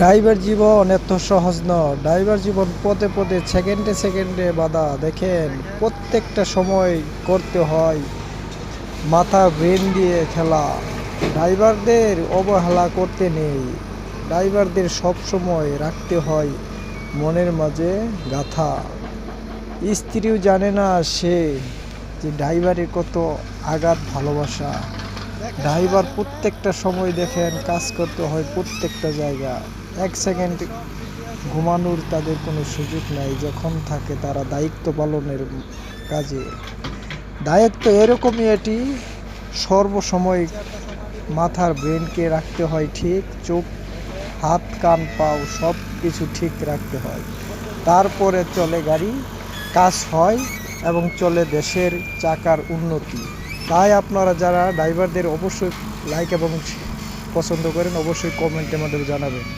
Driver জীবন এত সহজ নয়। ড্রাইভার জীবন পদে পদে সেকেন্ডে সেকেন্ডে বাধা। দেখেন প্রত্যেকটা সময় করতে হয় মাথা ব্রেন দিয়ে খেলা। ড্রাইভারদের অবহেলা করতে নেই। ড্রাইভারদের সব সময় রাখতে হয় মনের মাঝে গাথা। স্ত্রীও জানে না সে যে ড্রাইভারের কত আঘাত ভালোবাসা। ড্রাইভার প্রত্যেকটা সময় দেখেন কাজ করতে হয় প্রত্যেকটা জায়গা। এক সেকেন্ড ঘুমানোর তাদের কোনো সুযোগ নাই যখন থাকে তারা দায়িত্ব পালনের কাজে। দায়িত্ব এরকমই, এটি সর্বসময় মাথার ব্রেনকে রাখতে হয় ঠিক, চোখ হাত কান পাও সব কিছু ঠিক রাখতে হয়, তারপরে চলে গাড়ি, কাজ হয় এবং চলে দেশের চাকার উন্নতি। তাই আপনারা যারা ড্রাইভারদের অবশ্যই লাইক এবং পছন্দ করেন অবশ্যই কমেন্টের মাধ্যমে জানাবেন।